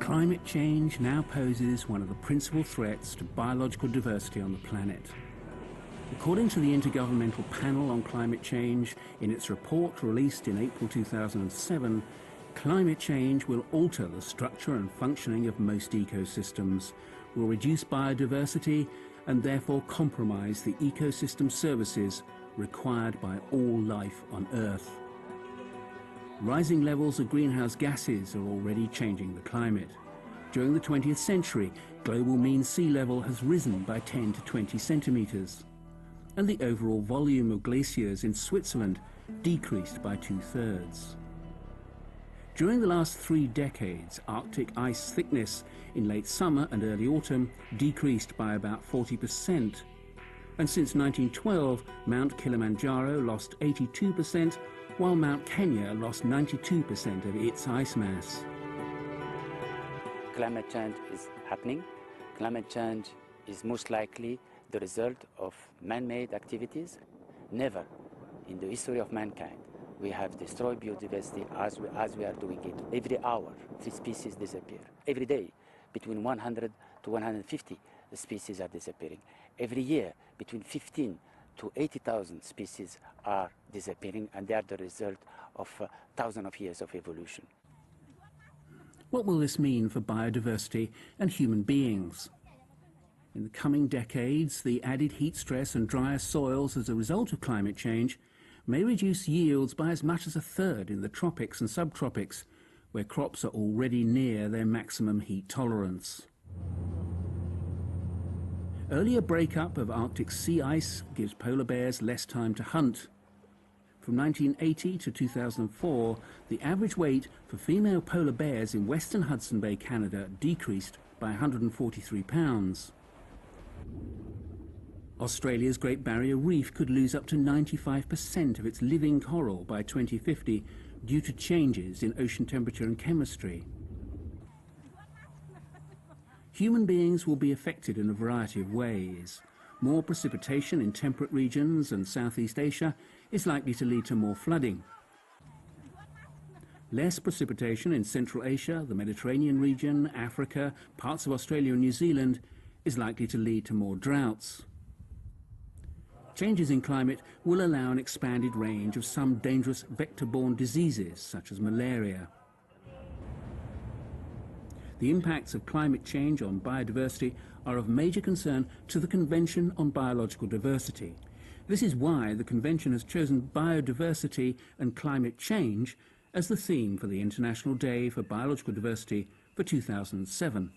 Climate change now poses one of the principal threats to biological diversity on the planet. According to the Intergovernmental Panel on Climate Change, in its report released in April 2007, climate change will alter the structure and functioning of most ecosystems, will reduce biodiversity and therefore compromise the ecosystem services required by all life on Earth. Rising levels of greenhouse gases are already changing the climate. During the 20th century, global mean sea level has risen by 10 to 20 centimetres, and the overall volume of glaciers in Switzerland decreased by 2/3. During the last 3 decades, Arctic ice thickness in late summer and early autumn decreased by about 40%. And since 1912, Mount Kilimanjaro lost 82%, while Mount Kenya lost 92% of its ice mass. Climate change is happening. Climate change is most likely the result of man-made activities. Never in the history of mankind we have destroyed biodiversity as we are doing it. Every hour, 3 species disappear. Every day, between 100 to 150 species are disappearing. Every year, between 15 to 80,000 species are disappearing, and they are the result of thousands of years of evolution. What will this mean for biodiversity and human beings? In the coming decades, the added heat stress and drier soils as a result of climate change may reduce yields by as much as 1/3 in the tropics and subtropics, where crops are already near their maximum heat tolerance. Earlier breakup of Arctic sea ice gives polar bears less time to hunt. From 1980 to 2004, the average weight for female polar bears in Western Hudson Bay, Canada, decreased by 143 pounds. Australia's Great Barrier Reef could lose up to 95% of its living coral by 2050 due to changes in ocean temperature and chemistry. Human beings will be affected in a variety of ways. More precipitation in temperate regions and Southeast Asia is likely to lead to more flooding. Less precipitation in Central Asia, the Mediterranean region, Africa, parts of Australia and New Zealand is likely to lead to more droughts. Changes in climate will allow an expanded range of some dangerous vector-borne diseases, such as malaria. The impacts of climate change on biodiversity are of major concern to the Convention on Biological Diversity. This is why the Convention has chosen biodiversity and climate change as the theme for the International Day for Biological Diversity for 2007.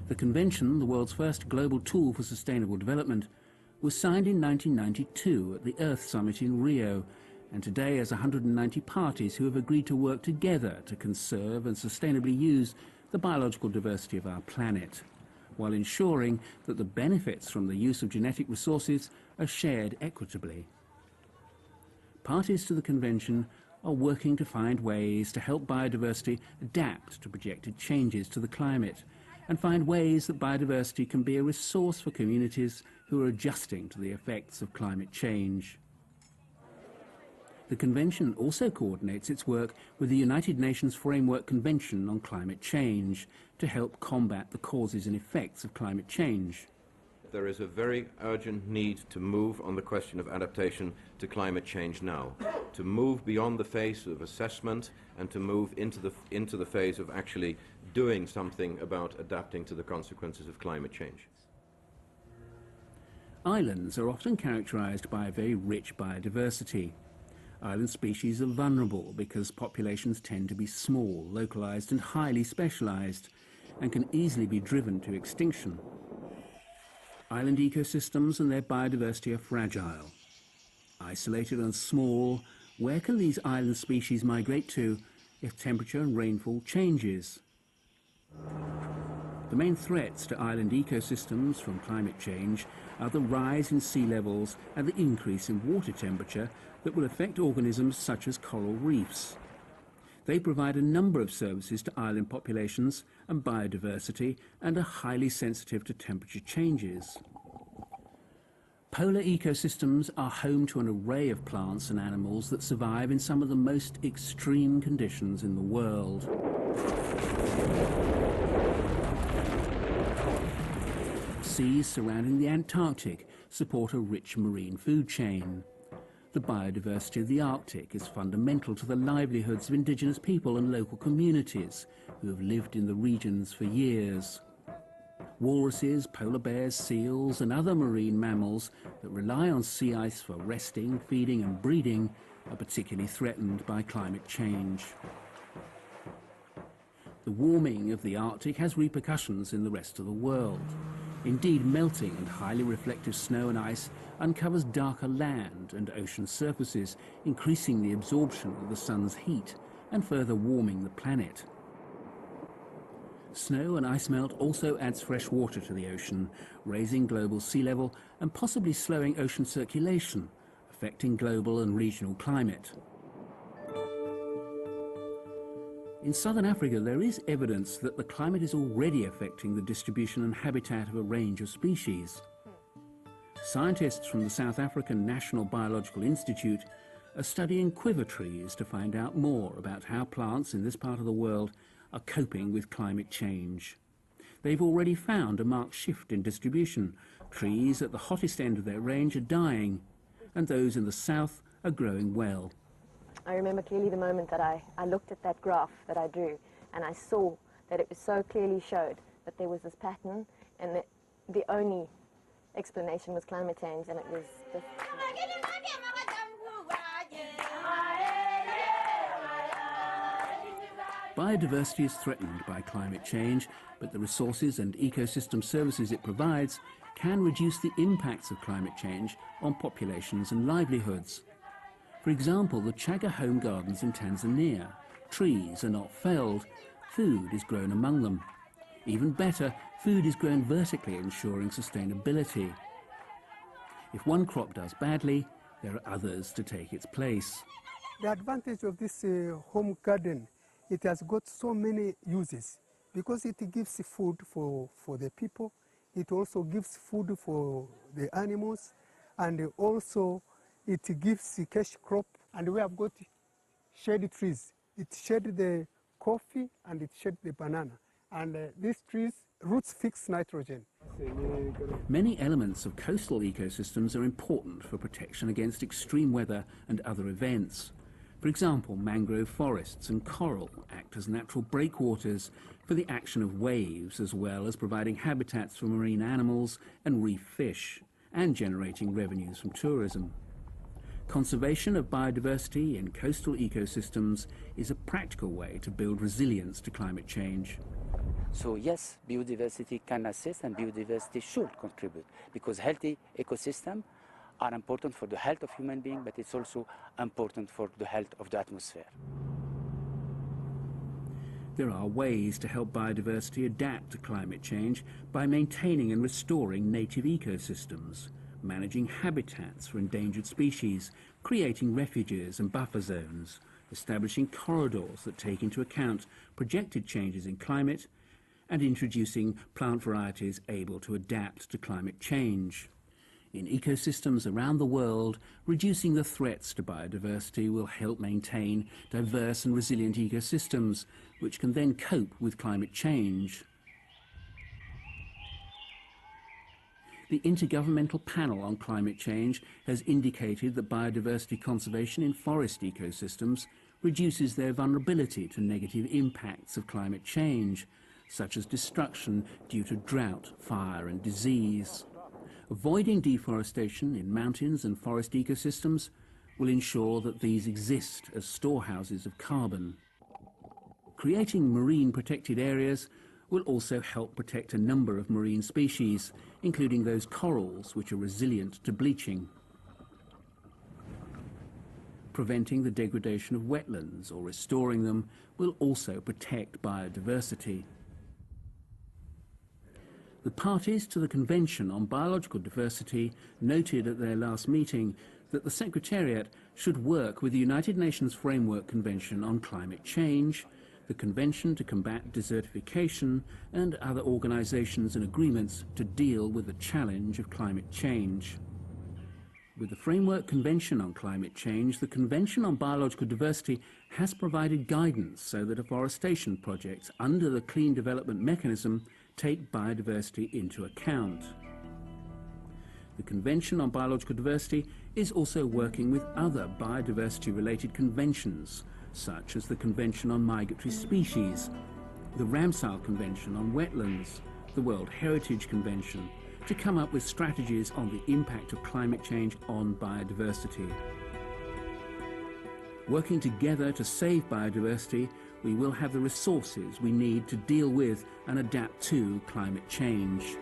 The Convention, the world's first global tool for sustainable development, was signed in 1992 at the Earth Summit in Rio, and today has 190 parties who have agreed to work together to conserve and sustainably use the biological diversity of our planet, while ensuring that the benefits from the use of genetic resources are shared equitably. Parties to the Convention are working to find ways to help biodiversity adapt to projected changes to the climate, and find ways that biodiversity can be a resource for communities who are adjusting to the effects of climate change. The Convention also coordinates its work with the United Nations Framework Convention on Climate Change to help combat the causes and effects of climate change. There is a very urgent need to move on the question of adaptation to climate change now, to move beyond the phase of assessment and to move into the phase of actually doing something about adapting to the consequences of climate change. Islands are often characterized by a very rich biodiversity. Island species are vulnerable because populations tend to be small, localized and highly specialized, and can easily be driven to extinction. Island ecosystems and their biodiversity are fragile. Isolated and small, where can these island species migrate to if temperature and rainfall changes? The main threats to island ecosystems from climate change are the rise in sea levels and the increase in water temperature that will affect organisms such as coral reefs. They provide a number of services to island populations and biodiversity and are highly sensitive to temperature changes. Polar ecosystems are home to an array of plants and animals that survive in some of the most extreme conditions in the world. Seas surrounding the Antarctic support a rich marine food chain. The biodiversity of the Arctic is fundamental to the livelihoods of indigenous people and local communities who have lived in the regions for years. Walruses, polar bears, seals and other marine mammals that rely on sea ice for resting, feeding and breeding are particularly threatened by climate change. The warming of the Arctic has repercussions in the rest of the world. Indeed, melting and highly reflective snow and ice uncovers darker land and ocean surfaces, increasing the absorption of the sun's heat and further warming the planet. Snow and ice melt also adds fresh water to the ocean, raising global sea level and possibly slowing ocean circulation, affecting global and regional climate. In southern Africa, there is evidence that the climate is already affecting the distribution and habitat of a range of species. Scientists from the South African National Biological Institute are studying quiver trees to find out more about how plants in this part of the world are coping with climate change. They've already found a marked shift in distribution. Trees at the hottest end of their range are dying, and those in the south are growing well. I remember clearly the moment that I looked at that graph that I drew, and I saw that it was so clearly showed that there was this pattern, and that the only explanation was climate change, and it was this. Biodiversity is threatened by climate change, but the resources and ecosystem services it provides can reduce the impacts of climate change on populations and livelihoods. For example, the Chaga home gardens in Tanzania. Trees are not felled, food is grown among them. Even better, food is grown vertically, ensuring sustainability. If one crop does badly, there are others to take its place. The advantage of this home garden, it has got so many uses because it gives food for the people, it also gives food for the animals, and also it gives the cash crop. And we have got shade trees. It shade the coffee and it shade the banana. And these trees, roots fix nitrogen. Many elements of coastal ecosystems are important for protection against extreme weather and other events. For example, mangrove forests and coral act as natural breakwaters for the action of waves, as well as providing habitats for marine animals and reef fish, and generating revenues from tourism. Conservation of biodiversity in coastal ecosystems is a practical way to build resilience to climate change. So yes, biodiversity can assist and biodiversity should contribute, because healthy ecosystems are important for the health of human beings, but it's also important for the health of the atmosphere. There are ways to help biodiversity adapt to climate change by maintaining and restoring native ecosystems, managing habitats for endangered species, creating refuges and buffer zones, establishing corridors that take into account projected changes in climate, and introducing plant varieties able to adapt to climate change. In ecosystems around the world, reducing the threats to biodiversity will help maintain diverse and resilient ecosystems, which can then cope with climate change. The Intergovernmental Panel on Climate Change has indicated that biodiversity conservation in forest ecosystems reduces their vulnerability to negative impacts of climate change, such as destruction due to drought, fire and disease. Avoiding deforestation in mountains and forest ecosystems will ensure that these exist as storehouses of carbon. Creating marine protected areas will also help protect a number of marine species, including those corals which are resilient to bleaching. Preventing the degradation of wetlands or restoring them will also protect biodiversity. The parties to the Convention on Biological Diversity noted at their last meeting that the Secretariat should work with the United Nations Framework Convention on Climate Change, the Convention to Combat Desertification, and other organisations and agreements to deal with the challenge of climate change. With the Framework Convention on Climate Change, the Convention on Biological Diversity has provided guidance so that afforestation projects under the Clean Development Mechanism take biodiversity into account. The Convention on Biological Diversity is also working with other biodiversity-related conventions, such as the Convention on Migratory Species, the Ramsar Convention on Wetlands, the World Heritage Convention, to come up with strategies on the impact of climate change on biodiversity. Working together to save biodiversity, we will have the resources we need to deal with and adapt to climate change.